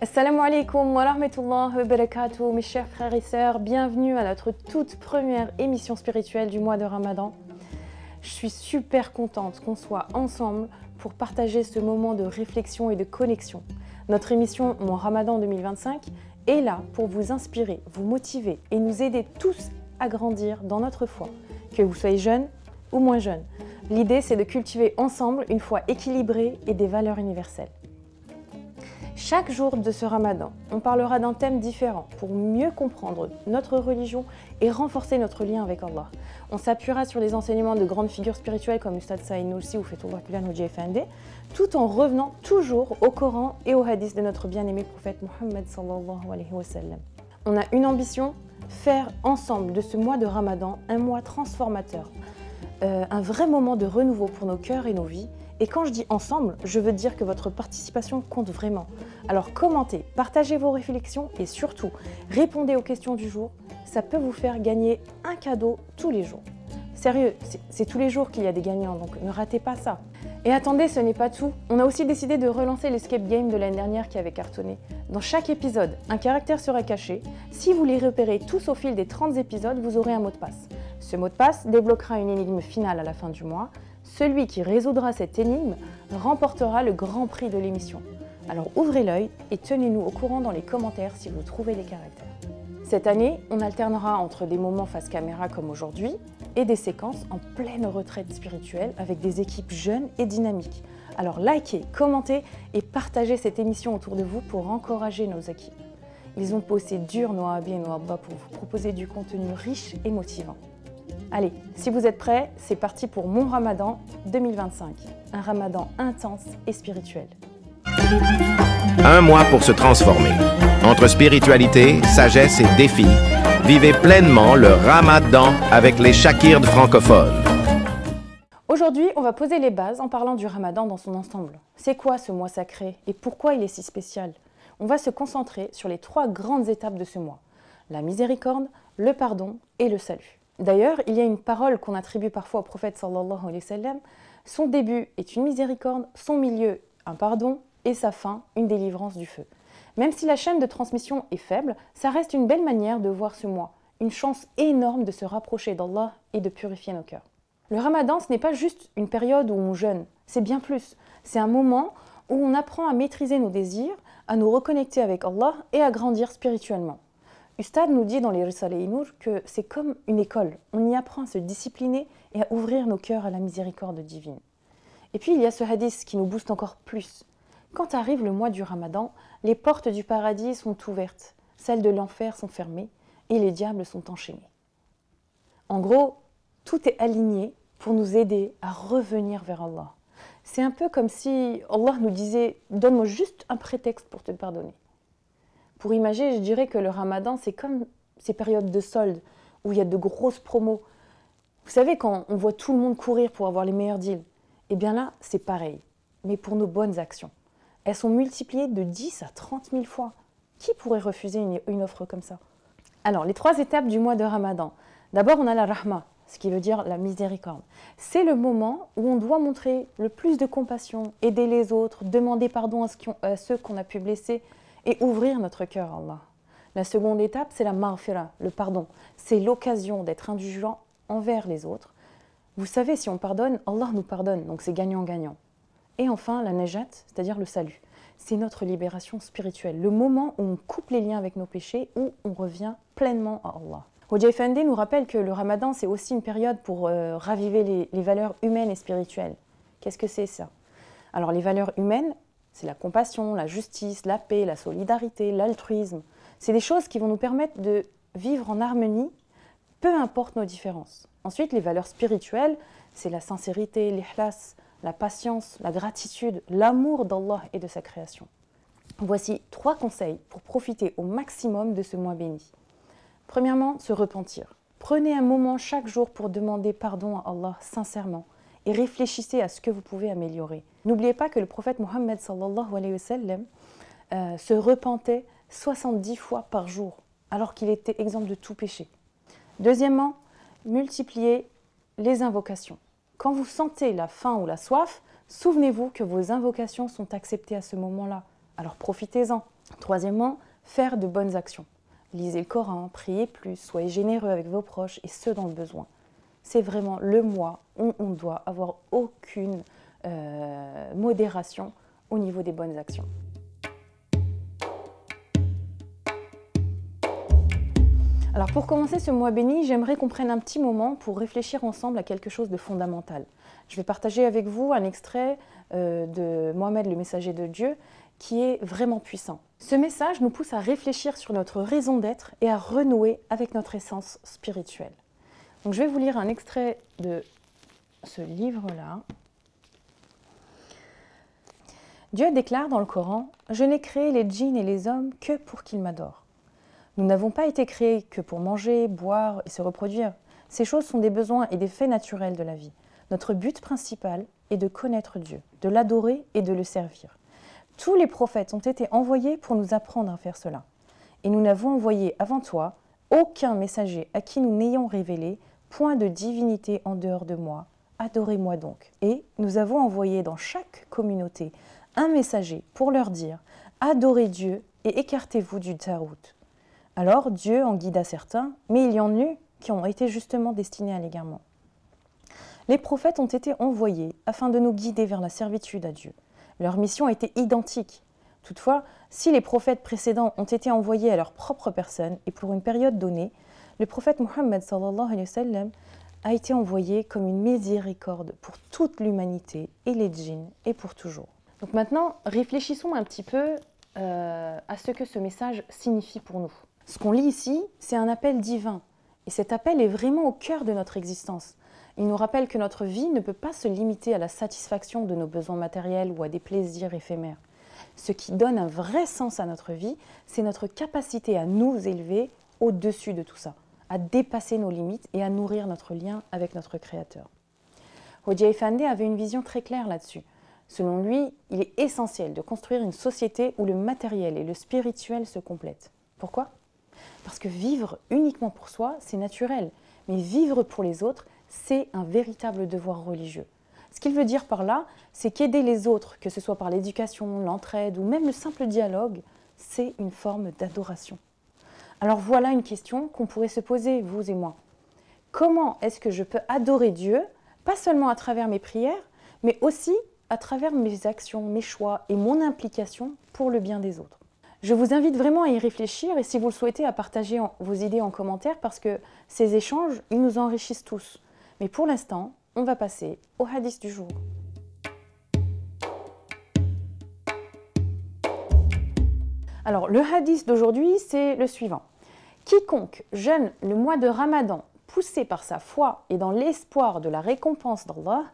Assalamu alaikum wa rahmatullahi wa barakatuh, mes chers frères et sœurs, bienvenue à notre toute première émission spirituelle du mois de Ramadan. Je suis super contente qu'on soit ensemble pour partager ce moment de réflexion et de connexion. Notre émission Mon Ramadan 2025 est là pour vous inspirer, vous motiver et nous aider tous à grandir dans notre foi, que vous soyez jeune ou moins jeune. L'idée, c'est de cultiver ensemble une foi équilibrée et des valeurs universelles. Chaque jour de ce Ramadan, on parlera d'un thème différent pour mieux comprendre notre religion et renforcer notre lien avec Allah. On s'appuiera sur les enseignements de grandes figures spirituelles comme Ustad Saïd Nursi ou Fethullah Gulen Hodji Effendi, tout en revenant toujours au Coran et au hadith de notre bien-aimé prophète Mohammed sallallahu alayhi wa sallam. On a une ambition, faire ensemble de ce mois de Ramadan un mois transformateur, un vrai moment de renouveau pour nos cœurs et nos vies. Et quand je dis ensemble, je veux dire que votre participation compte vraiment. Alors commentez, partagez vos réflexions et surtout, répondez aux questions du jour. Ça peut vous faire gagner un cadeau tous les jours. Sérieux, c'est tous les jours qu'il y a des gagnants, donc ne ratez pas ça. Et attendez, ce n'est pas tout. On a aussi décidé de relancer l'escape game de l'année dernière qui avait cartonné. Dans chaque épisode, un caractère sera caché. Si vous les repérez tous au fil des 30 épisodes, vous aurez un mot de passe. Ce mot de passe débloquera une énigme finale à la fin du mois. Celui qui résoudra cette énigme remportera le grand prix de l'émission. Alors ouvrez l'œil et tenez-nous au courant dans les commentaires si vous trouvez les caractères. Cette année, on alternera entre des moments face caméra comme aujourd'hui et des séquences en pleine retraite spirituelle avec des équipes jeunes et dynamiques. Alors likez, commentez et partagez cette émission autour de vous pour encourager nos équipes. Ils ont bossé dur, nos Abi et nos Abba, pour vous proposer du contenu riche et motivant. Allez, si vous êtes prêts, c'est parti pour Mon Ramadan 2025. Un Ramadan intense et spirituel. Un mois pour se transformer. Entre spiritualité, sagesse et défis, vivez pleinement le Ramadan avec les Shakirds francophones. Aujourd'hui, on va poser les bases en parlant du Ramadan dans son ensemble. C'est quoi ce mois sacré et pourquoi il est si spécial? On va se concentrer sur les 3 grandes étapes de ce mois. La miséricorde, le pardon et le salut. D'ailleurs, il y a une parole qu'on attribue parfois au prophète sallallahu alayhi wa sallam. Son début est une miséricorde, son milieu un pardon et sa fin une délivrance du feu. Même si la chaîne de transmission est faible, ça reste une belle manière de voir ce mois, une chance énorme de se rapprocher d'Allah et de purifier nos cœurs. Le Ramadan, ce n'est pas juste une période où on jeûne, c'est bien plus. C'est un moment où on apprend à maîtriser nos désirs, à nous reconnecter avec Allah et à grandir spirituellement. Ustad nous dit dans les Risale-i Nour que c'est comme une école. On y apprend à se discipliner et à ouvrir nos cœurs à la miséricorde divine. Et puis il y a ce hadith qui nous booste encore plus. Quand arrive le mois du Ramadan, les portes du paradis sont ouvertes, celles de l'enfer sont fermées et les diables sont enchaînés. En gros, tout est aligné pour nous aider à revenir vers Allah. C'est un peu comme si Allah nous disait « Donne-moi juste un prétexte pour te pardonner ». Pour imager, je dirais que le Ramadan, c'est comme ces périodes de soldes où il y a de grosses promos. Vous savez, quand on voit tout le monde courir pour avoir les meilleurs deals, eh bien là, c'est pareil, mais pour nos bonnes actions. Elles sont multipliées de 10 à 30 000 fois. Qui pourrait refuser une offre comme ça? Alors, les 3 étapes du mois de Ramadan. D'abord, on a la rahma, ce qui veut dire la miséricorde. C'est le moment où on doit montrer le plus de compassion, aider les autres, demander pardon à ceux qu'on a pu blesser, et ouvrir notre cœur à Allah. La seconde étape, c'est la maghfira, le pardon. C'est l'occasion d'être indulgent envers les autres. Vous savez, si on pardonne, Allah nous pardonne, donc c'est gagnant-gagnant. Et enfin, la najat, c'est-à-dire le salut. C'est notre libération spirituelle, le moment où on coupe les liens avec nos péchés, où on revient pleinement à Allah. Hodji Effendi nous rappelle que le Ramadan, c'est aussi une période pour raviver les valeurs humaines et spirituelles. Qu'est-ce que c'est ça? Alors les valeurs humaines, c'est la compassion, la justice, la paix, la solidarité, l'altruisme. C'est des choses qui vont nous permettre de vivre en harmonie, peu importe nos différences. Ensuite, les valeurs spirituelles, c'est la sincérité, l'ikhlas, la patience, la gratitude, l'amour d'Allah et de sa création. Voici 3 conseils pour profiter au maximum de ce mois béni. Premièrement, se repentir. Prenez un moment chaque jour pour demander pardon à Allah sincèrement et réfléchissez à ce que vous pouvez améliorer. N'oubliez pas que le prophète Mohammed sallallahu alayhi wa sallam se repentait 70 fois par jour, alors qu'il était exempt de tout péché. Deuxièmement, multipliez les invocations. Quand vous sentez la faim ou la soif, souvenez-vous que vos invocations sont acceptées à ce moment-là. Alors profitez-en. Troisièmement, faire de bonnes actions. Lisez le Coran, priez plus, soyez généreux avec vos proches et ceux dans le besoin. C'est vraiment le mois où on doit avoir aucune modération au niveau des bonnes actions. Alors pour commencer ce mois béni, j'aimerais qu'on prenne un petit moment pour réfléchir ensemble à quelque chose de fondamental. Je vais partager avec vous un extrait de Mohammed le messager de Dieu qui est vraiment puissant. Ce message nous pousse à réfléchir sur notre raison d'être et à renouer avec notre essence spirituelle. Donc je vais vous lire un extrait de ce livre-là. Dieu déclare dans le Coran « Je n'ai créé les djinns et les hommes que pour qu'ils m'adorent. Nous n'avons pas été créés que pour manger, boire et se reproduire. Ces choses sont des besoins et des faits naturels de la vie. Notre but principal est de connaître Dieu, de l'adorer et de le servir. Tous les prophètes ont été envoyés pour nous apprendre à faire cela. Et nous n'avons envoyé avant toi aucun messager à qui nous n'ayons révélé point de divinité en dehors de moi. Adorez-moi donc. Et nous avons envoyé dans chaque communauté un messager pour leur dire « Adorez Dieu et écartez-vous du tarout ». Alors Dieu en guida certains, mais il y en eut qui ont été justement destinés à l'égarement. Les prophètes ont été envoyés afin de nous guider vers la servitude à Dieu. Leur mission était identique. Toutefois, si les prophètes précédents ont été envoyés à leur propre personne et pour une période donnée, le prophète Mohammed sallallahu alayhi wa sallam a été envoyé comme une miséricorde pour toute l'humanité et les djinns et pour toujours. Donc maintenant, réfléchissons un petit peu à ce que ce message signifie pour nous. Ce qu'on lit ici, c'est un appel divin. Et cet appel est vraiment au cœur de notre existence. Il nous rappelle que notre vie ne peut pas se limiter à la satisfaction de nos besoins matériels ou à des plaisirs éphémères. Ce qui donne un vrai sens à notre vie, c'est notre capacité à nous élever au-dessus de tout ça, à dépasser nos limites et à nourrir notre lien avec notre Créateur. Hoja Effendi avait une vision très claire là-dessus. Selon lui, il est essentiel de construire une société où le matériel et le spirituel se complètent. Pourquoi ? Parce que vivre uniquement pour soi, c'est naturel. Mais vivre pour les autres, c'est un véritable devoir religieux. Ce qu'il veut dire par là, c'est qu'aider les autres, que ce soit par l'éducation, l'entraide ou même le simple dialogue, c'est une forme d'adoration. Alors voilà une question qu'on pourrait se poser, vous et moi. Comment est-ce que je peux adorer Dieu, pas seulement à travers mes prières, mais aussi à travers mes actions, mes choix et mon implication pour le bien des autres? Je vous invite vraiment à y réfléchir et si vous le souhaitez, à partager vos idées en commentaire parce que ces échanges, ils nous enrichissent tous. Mais pour l'instant, on va passer au hadith du jour. Alors, le hadith d'aujourd'hui, c'est le suivant. Quiconque jeûne le mois de Ramadan, poussé par sa foi et dans l'espoir de la récompense d'Allah,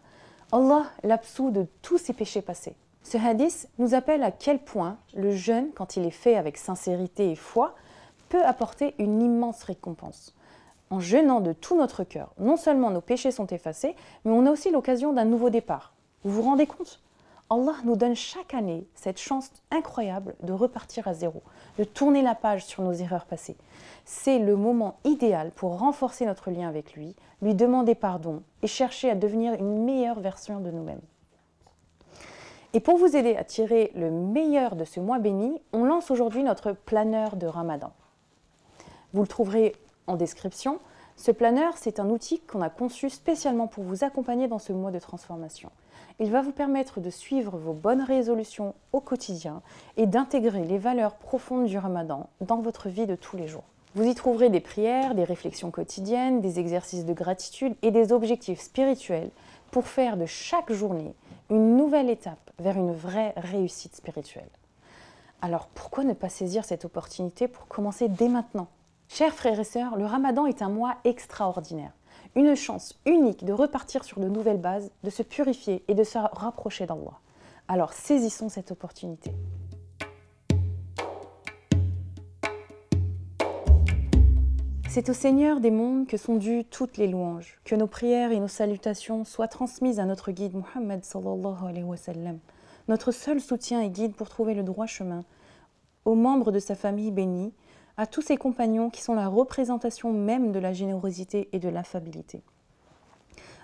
Allah l'absout de tous ses péchés passés. Ce hadith nous appelle à quel point le jeûne, quand il est fait avec sincérité et foi, peut apporter une immense récompense. En jeûnant de tout notre cœur, non seulement nos péchés sont effacés, mais on a aussi l'occasion d'un nouveau départ. Vous vous rendez compte ? Allah nous donne chaque année cette chance incroyable de repartir à zéro, de tourner la page sur nos erreurs passées. C'est le moment idéal pour renforcer notre lien avec lui, lui demander pardon et chercher à devenir une meilleure version de nous-mêmes. Et pour vous aider à tirer le meilleur de ce mois béni, on lance aujourd'hui notre planeur de Ramadan. Vous le trouverez en description. Ce planeur, c'est un outil qu'on a conçu spécialement pour vous accompagner dans ce mois de transformation. Il va vous permettre de suivre vos bonnes résolutions au quotidien et d'intégrer les valeurs profondes du Ramadan dans votre vie de tous les jours. Vous y trouverez des prières, des réflexions quotidiennes, des exercices de gratitude et des objectifs spirituels pour faire de chaque journée une nouvelle étape vers une vraie réussite spirituelle. Alors pourquoi ne pas saisir cette opportunité pour commencer dès maintenant ? Chers frères et sœurs, le Ramadan est un mois extraordinaire. Une chance unique de repartir sur de nouvelles bases, de se purifier et de se rapprocher d'Allah. Alors saisissons cette opportunité. C'est au Seigneur des mondes que sont dues toutes les louanges, que nos prières et nos salutations soient transmises à notre guide Mohammed sallallahu alayhi wa sallam, notre seul soutien et guide pour trouver le droit chemin, aux membres de sa famille bénie, à tous ses compagnons qui sont la représentation même de la générosité et de l'affabilité,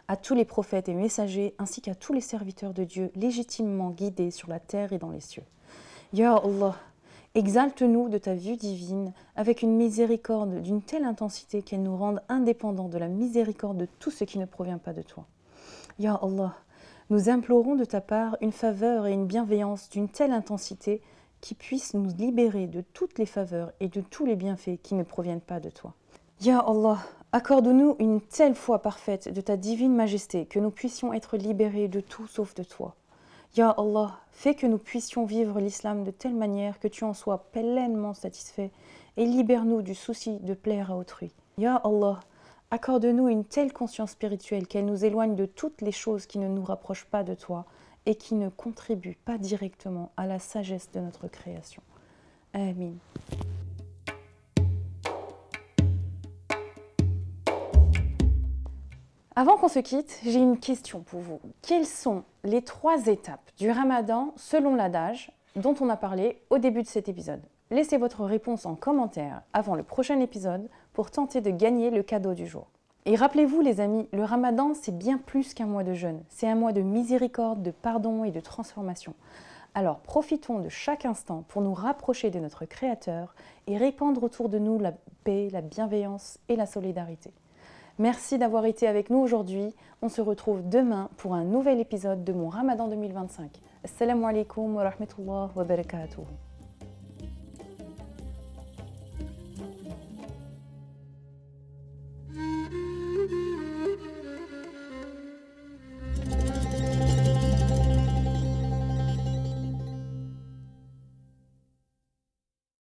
à tous les prophètes et messagers ainsi qu'à tous les serviteurs de Dieu légitimement guidés sur la terre et dans les cieux. Ya Allah, Exalte-nous de ta vue divine avec une miséricorde d'une telle intensité qu'elle nous rende indépendants de la miséricorde de tout ce qui ne provient pas de toi. Ya Allah, nous implorons de ta part une faveur et une bienveillance d'une telle intensité qui puisse nous libérer de toutes les faveurs et de tous les bienfaits qui ne proviennent pas de toi. Ya Allah, accorde-nous une telle foi parfaite de ta divine majesté que nous puissions être libérés de tout sauf de toi. Ya Allah, fais que nous puissions vivre l'islam de telle manière que tu en sois pleinement satisfait et libère-nous du souci de plaire à autrui. Ya Allah, accorde-nous une telle conscience spirituelle qu'elle nous éloigne de toutes les choses qui ne nous rapprochent pas de toi et qui ne contribuent pas directement à la sagesse de notre création. Amin. Avant qu'on se quitte, j'ai une question pour vous. Quelles sont les 3 étapes du Ramadan selon l'adage dont on a parlé au début de cet épisode? Laissez votre réponse en commentaire avant le prochain épisode pour tenter de gagner le cadeau du jour. Et rappelez-vous les amis, le Ramadan c'est bien plus qu'un mois de jeûne. C'est un mois de miséricorde, de pardon et de transformation. Alors profitons de chaque instant pour nous rapprocher de notre Créateur et répandre autour de nous la paix, la bienveillance et la solidarité. Merci d'avoir été avec nous aujourd'hui. On se retrouve demain pour un nouvel épisode de mon Ramadan 2025. Assalamu alaikum wa rahmatullahi wa barakatuh.